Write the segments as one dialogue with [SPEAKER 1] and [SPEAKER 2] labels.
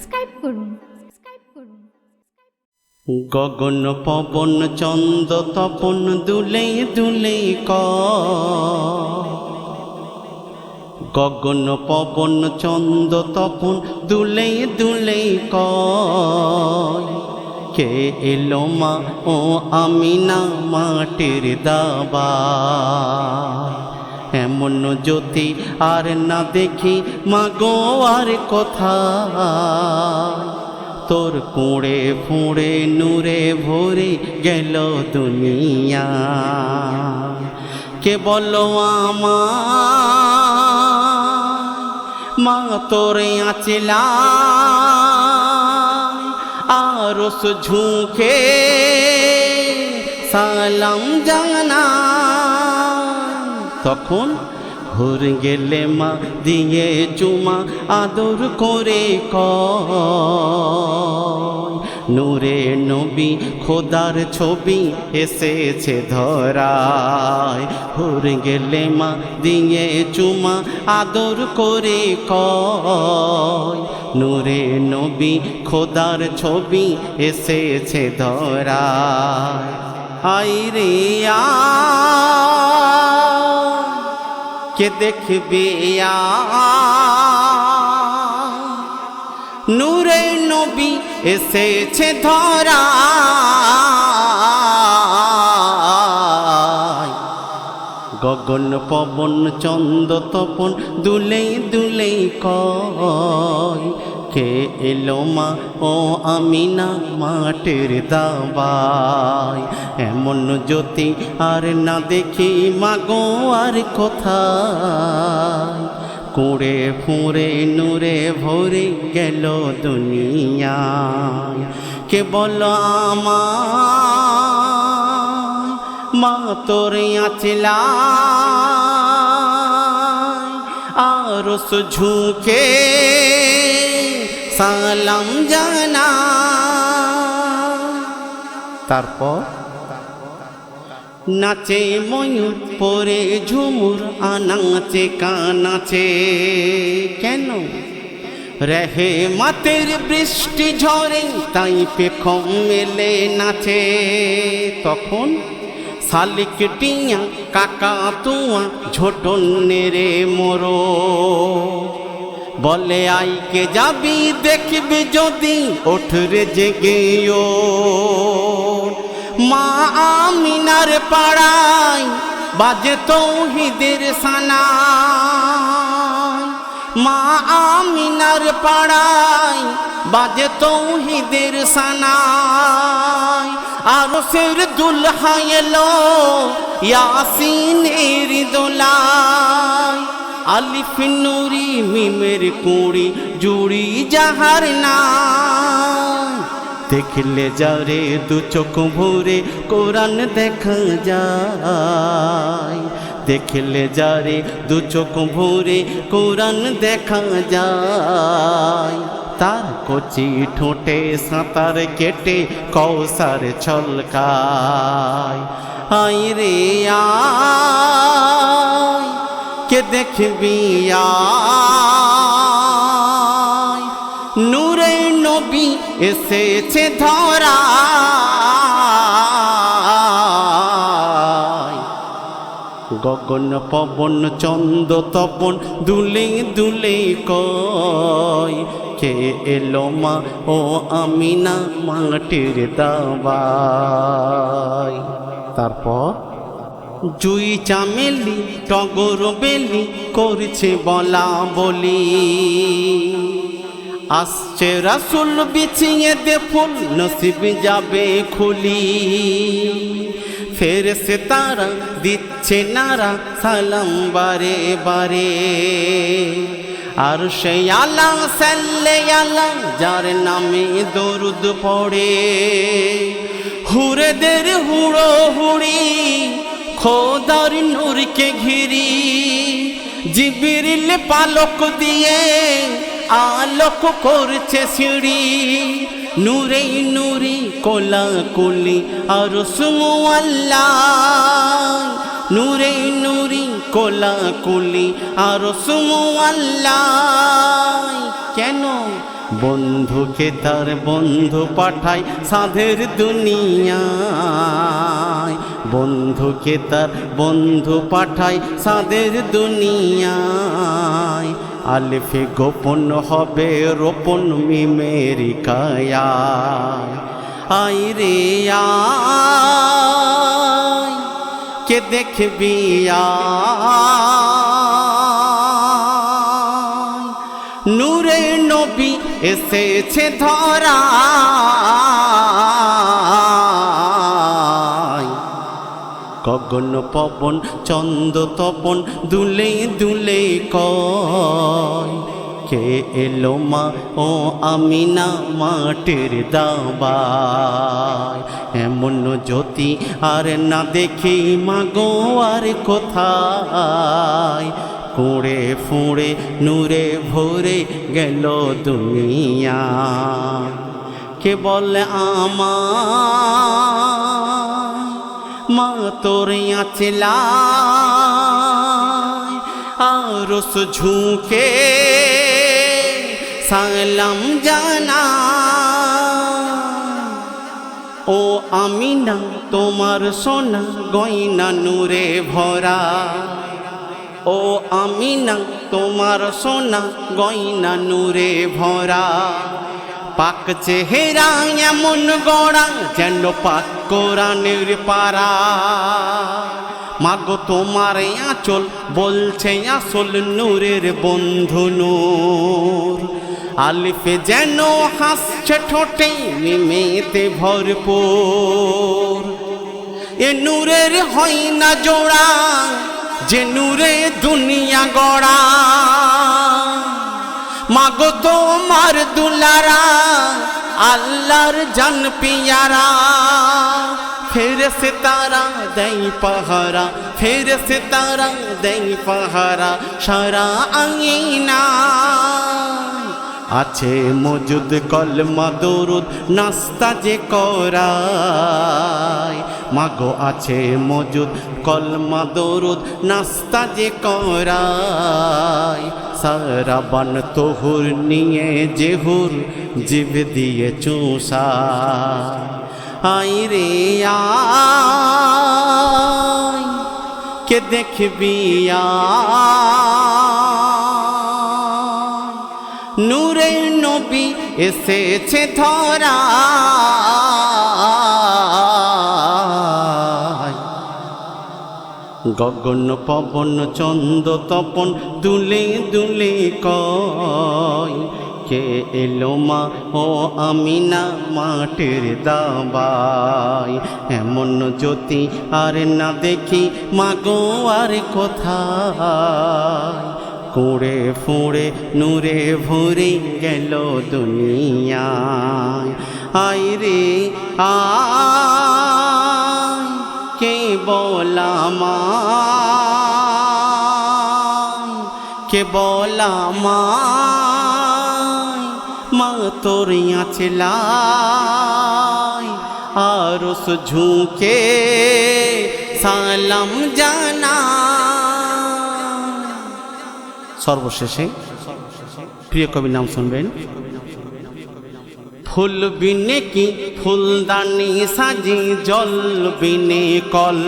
[SPEAKER 1] Subscribe করুন।
[SPEAKER 2] গগন পবন চন্দ তপন দুলে দুলে গগন পবন চন্দ তপন দুলে দুলে কে এলো মা ও আমিনা মাটির দাবা এমন জ্যোতি আর না দেখি মাগো আর কথা তোর কুঁড়ে ফুঁড়ে নূরে ভরে গেল দুনিয়া কে বলো আমার মা তোরে আঁচলা আরস ঝুঁকে সালাম জানা তখন ঘুর গেলে মা দিয়ে চুমা আদর করে নূরে নবী খোদার ছবি এসেছে ধরায় ঘুর গেলে মা দিয়ে চুমা আদর করে নূরে নবী খোদার ছবি এসেছে ধরায় আই রে কে দেখবে নূরে নবী এসেছে ধরা গগন পবন চন্দ তপন দুলে দুলে কে এলো মা ও আমিনা মাটির দাবায় এমন জ্যোতি আর না দেখি মাগো আর কোথায় কুঁড়ে ফুঁড়ে নূরে ভরে গেল দুনিয়ায় কে বলো আমার মা তোরে আঁচলা আরস ঝুঁকে সালাম জানা তারপর নাচে ময়ূর পরে ঝুমুর আনাচে কানাচে কেন রেহে মাতের বৃষ্টি ঝরে তাই পেখম মেলে নাচে তখন শালিক টিয়া কাকা তুয়া ঝোটন নেরে মোরো বলে আইকে যাবি দেখবি যদি ওঠরে জেগেও মা আমিনার পাড়ায় বাজে তৌহিদের সানা মা আমিনার পাড়ায় বাজে তৌহিদের সানা আরশের দুলহা এলো ইয়াসিনের দোলায় আলিফ নুরি মিমের কুড়ি জুড়ি যাহার না দেখলে যারে দু চোখ ভরে কোরআন দেখা যায় দেখলে যারে দু চোখ ভরে কোরআন দেখা যায় তার কচি ঠোঁটে সাঁতার কেটে কৌসার ছলকায় আই রে আয় কে দেখবি নূরে নবী এসেছে ধরা গগন পবন চন্দ তপন দুলে দুলে কে এলো মা ও আমিনা মাটির দাবায় তারপর জুই চামেলি টগর বেলি করছে বলা বলি আসছে রাসূল বিছিয়ে দে ফুল নসিব যাবে খুলি ফেরেশতারা দিচ্ছে নারা সালাম বারে বারে আর সে আলা সাল্লে আলা যার নামে দরুদ পড়ে হুরেদের হুড়ো হুড়ি খোদার নূরকে ঘিরি জিবরিল পালক দিয়ে আলোক করছে সিঁড়ি নূরে নূরি কোলা কুলি আর সুমু আল্লাহ নূরে নূরি কোলা কুলি আর সুমু আল্লাহ কেন বন্ধুকে তার বন্ধু পাঠায় সাধের দুনিয়ায়, বন্ধুকে তার বন্ধু পাঠায় সাধের দুনিয়ায়। আলিফে গোপন হবে রোপণ মিমেরি কায়ায়। আয় রে আয় কে দেখবি আয়, নূরে নবী এসেছে ধরায়। গগন পবন চন্দ তপন দুলে দুলে কয়, কে এলো মা ও আমিনা মাটির দাবায়। এমন জ্যোতি আর না দেখি মাগো আর কোথায়, কুঁড়ে ফুঁড়ে নূরে ভরে গেল দুনিয়া। কে বলে আমার মা তোর আঁচলায়, আরশ ঝুঁকে সালাম জানা। ও আমিনা তোমার সোনা গয়না নূরে ভরা, ও আমিনা তোমার সোনা গয়না নূরে ভরা। পাক চেহারা এমন গড়া যেন পাক কোরআনের পারা। মাগো তোমার আঁচল বলছে আসল নূরের বন্ধু নূর। আলিফে যেন হাসছে ঠোঁটে মিমেতে ভরপুর। এ নূরের হয় না জোড়া যে নূরে দুনিয়া গড়া। মাগো তোমার দুলারা আল্লাহর জান পিয়ারা। ফেরেশতারা দেয় পাহারা, ফেরেশতারা দেয় পাহারা সারা আঙিনা। আছে মজুদ কলমা দরুদ নাস্তা যে করায়। মাগো আছে মজুদ কলমা দরুদ নাস্তা যে করায়। সারাবান তোহুর নিয়ে জেহুর জিভ দিয়ে চুষা। আই রে আয় কে দেখবি আয়, নূরে নবী এসেছে ধরায়। গগন পবন চন্দ তপন দুলে দুলে কয়, কে এলো মা ও আমিনা মাটির দাবায়। এমন জ্যোতি আর না দেখি মাগো আর কোথায়, কুঁড়ে ফুঁড়ে নূরে ভরে গেল দুনিয়ায়। আয় রে আয় কে বলামায়, কে বলামায় মা তোর আঁচলায়। আরশ ঝুঁকে সালাম জানা। সর্বশেষে প্রিয় কবির নাম শুনবেন। ফুল বিনে কি ফুলদানি সাজি জল বিনে কল,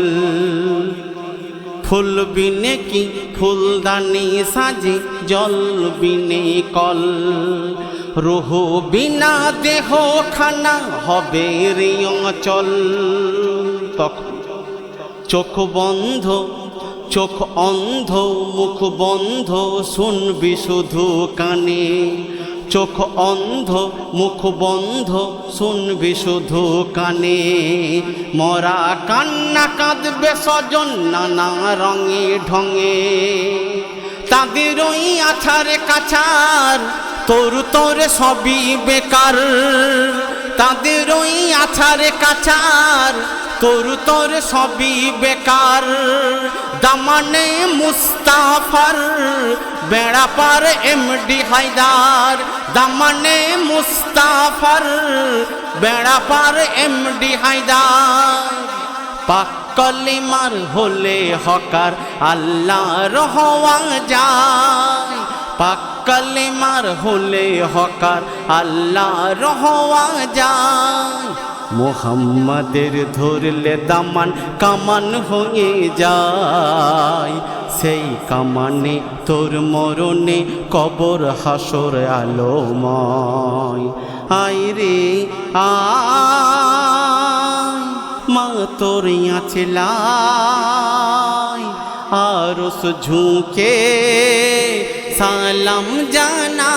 [SPEAKER 2] ফুল বিনে কি ফুলদানি সাজি জল বিনে কল। রুহ বিনা দেহ খানা হবে রে অচল। তখন চোখ বন্ধ চোখ অন্ধ মুখ বন্ধ শুনবি শুধু কানে। চোখ অন্ধ মুখ বন্ধ শুনবি শুধু কানে। মরা কান্না কাঁদবে স্বজন নানা রঙে ঢঙে। তাদের ওই আছার কাছার তোর তোর সবই বেকার। তাদের ওই আছার কাছার তোর তোর সবই বেকার। দামানে মুস্তাফার বেড়া পার এমডি হায়দার। দামানে মুস্তাফার বেড়া পার এমডি হায়দার। পাক কলিমার হলে হকার আল্লাহর হওয়া যায়। পাক কালেমার হলে হকার আল্লাহর হওয়া যায় মুহাম্মাদের ধরলে দামান কামান হয়ে যায় সেই কামানে তোর মরণে কবর হাসর আলোময় আয় রে আয় মা তোর আঁচলায় আরশ ঝুঁকে সালাম জানা